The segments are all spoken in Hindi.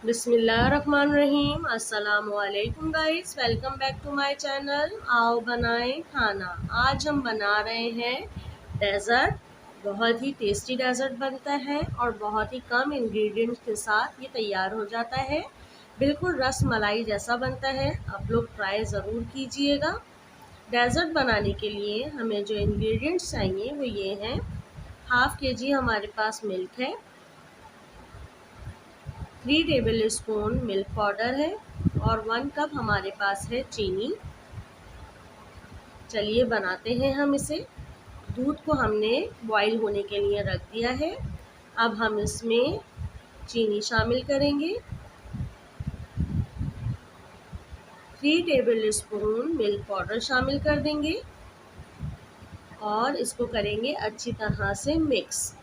बिस्मिल्लाहिर्रहमानिर्रहीम। अस्सलामुअलैकुम guys, welcome back to my channel. आओ बनाएं खाना। आज हम बना रहे हैं डेज़र्ट। बहुत ही टेस्टी डेज़र्ट बनता है और बहुत ही कम इंग्रेडिएंट्स के साथ ये तैयार हो जाता है। बिल्कुल रस मलाई जैसा बनता है। आप लोग ट्राई ज़रूर कीजिएगा। डेज़र्ट बनाने के लिए हमें जो इंग्रेडिएंट्स चाहिए वो ये हैं। हाफ़ केजी हमारे पास मिल्क है, 3 टेबल स्पून मिल्क पाउडर है और 1 कप हमारे पास है चीनी। चलिए बनाते हैं हम इसे। दूध को हमने बॉईल होने के लिए रख दिया है। अब हम इसमें चीनी शामिल करेंगे, 3 टेबल स्पून मिल्क पाउडर शामिल कर देंगे और इसको करेंगे अच्छी तरह से मिक्स,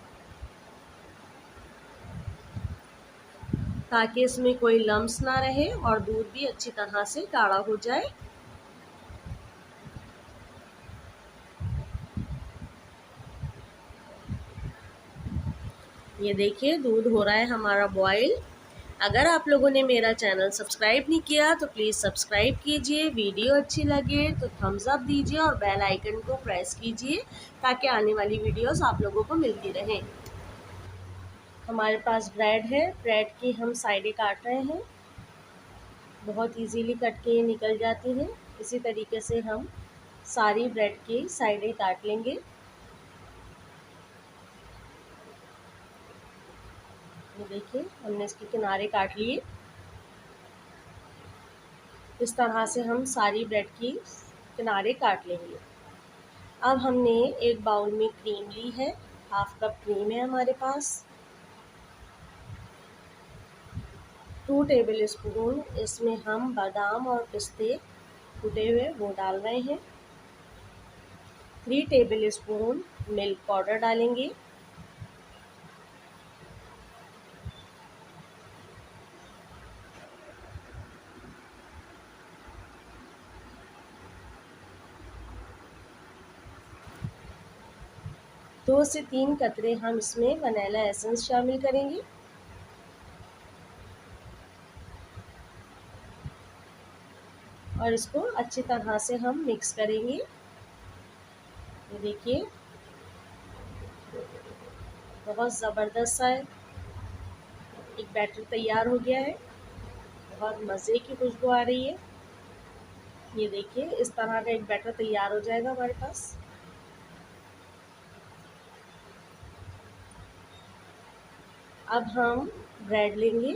ताकि इसमें कोई लम्स ना रहे और दूध भी अच्छी तरह से गाढ़ा हो जाए। ये देखिए दूध हो रहा है हमारा बॉईल। अगर आप लोगों ने मेरा चैनल सब्सक्राइब नहीं किया तो प्लीज़ सब्सक्राइब कीजिए। वीडियो अच्छी लगे तो थम्स अप दीजिए और बेल आइकन को प्रेस कीजिए ताकि आने वाली वीडियोस आप लोगों को मिलती रहें। हमारे पास ब्रेड है, ब्रेड की हम साइडें काट रहे हैं। बहुत इजीली कट के ये निकल जाती हैं। इसी तरीके से हम सारी ब्रेड की साइडें काट लेंगे। ये देखिए हमने इसके किनारे काट लिए। इस तरह से हम सारी ब्रेड की किनारे काट लेंगे। अब हमने एक बाउल में क्रीम ली है, हाफ कप क्रीम है हमारे पास। 2 टेबल स्पून इसमें हम बादाम और पिस्ते कूटे हुए वो डाल रहे हैं। 3 टेबल स्पून मिल्क पाउडर डालेंगे। दो से 3 कतरे हम इसमें वनीला एसेंस शामिल करेंगे। और इसको अच्छी तरह से हम मिक्स करेंगे। ये देखिए बहुत ज़बरदस्त सा एक बैटर तैयार हो गया है। बहुत मज़े की खुशबू आ रही है। ये देखिए इस तरह का एक बैटर तैयार हो जाएगा हमारे पास। अब हम ब्रेड लेंगे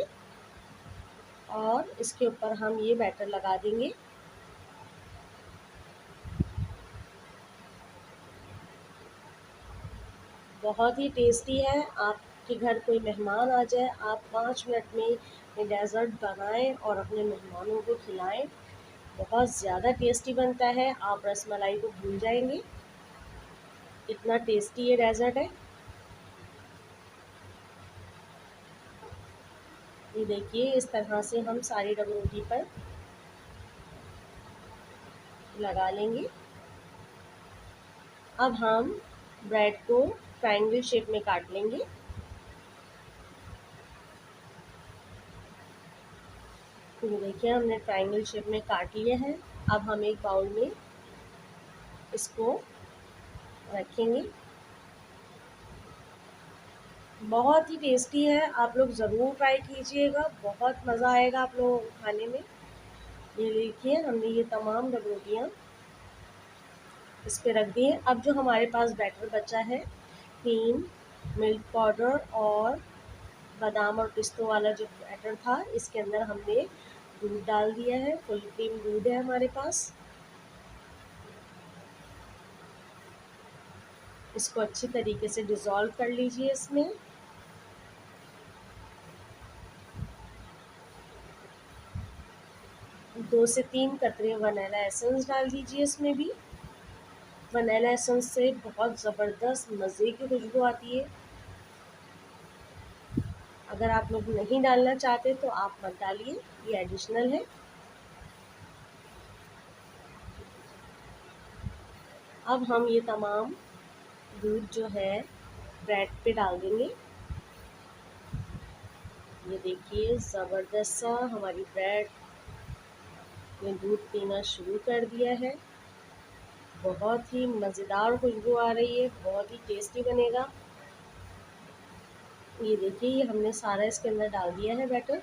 और इसके ऊपर हम ये बैटर लगा देंगे। बहुत ही टेस्टी है। आपके घर कोई मेहमान आ जाए, आप 5 मिनट में ये डेज़र्ट बनाएं और अपने मेहमानों को खिलाएं। बहुत ज़्यादा टेस्टी बनता है। आप रसमलाई को भूल जाएंगे, इतना टेस्टी ये डेज़र्ट है। ये देखिए इस तरह से हम सारी डबल रोटी पर लगा लेंगे। अब हम ब्रेड को ट्रायंगल शेप में काट लेंगे। तो ये देखिए हमने ट्रायंगल शेप में काट लिए हैं। अब हम एक बाउल में इसको रखेंगे। बहुत ही टेस्टी है, आप लोग ज़रूर ट्राई कीजिएगा। बहुत मज़ा आएगा आप लोगों को खाने में। ये देखिए हमने ये तमाम डबल रोटियाँ इस पे रख दी हैं। अब जो हमारे पास बैटर बचा है, क्रीम, मिल्क पाउडर और बादाम और पिस्तों वाला जो बैटर था, इसके अंदर हमने दूध डाल दिया है। फुल क्रीम दूध है हमारे पास। इसको अच्छी तरीके से डिज़ोल्व कर लीजिए इसमें। दो से 3 कतरे वनीला एसेंस डाल दीजिए इसमें भी। वनीला एसेंस से बहुत ज़बरदस्त मज़े की खुशबू आती है। अगर आप लोग नहीं डालना चाहते तो आप मत डालिए, ये एडिशनल है। अब हम ये तमाम दूध जो है ब्रेड पे डाल देंगे। ये देखिए ज़बरदस्त सा हमारी ब्रेड ने दूध पीना शुरू कर दिया है। बहुत ही मज़ेदार खुशबू आ रही है, बहुत ही टेस्टी बनेगा। ये देखिए ये हमने सारा इसके अंदर डाल दिया है बैटर।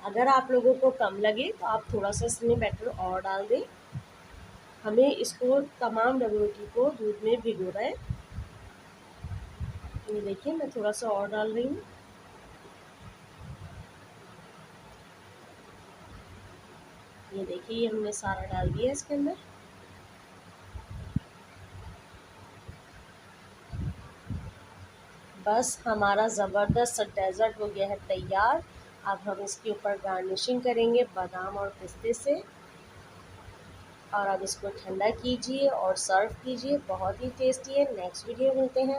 अगर आप लोगों को कम लगे तो आप थोड़ा सा इसमें बैटर और डाल दें। हमें इसको तमाम डबल रोटी को दूध में भिगोना है। ये देखिए मैं थोड़ा सा और डाल रही हूँ। ये देखिए ये हमने सारा डाल दिया इसके अंदर। बस हमारा ज़बरदस्त डेज़र्ट हो गया है तैयार। अब हम इसके ऊपर गार्निशिंग करेंगे बादाम और पिस्ते से। और अब इसको ठंडा कीजिए और सर्व कीजिए। बहुत ही टेस्टी है। नेक्स्ट वीडियो मिलते हैं।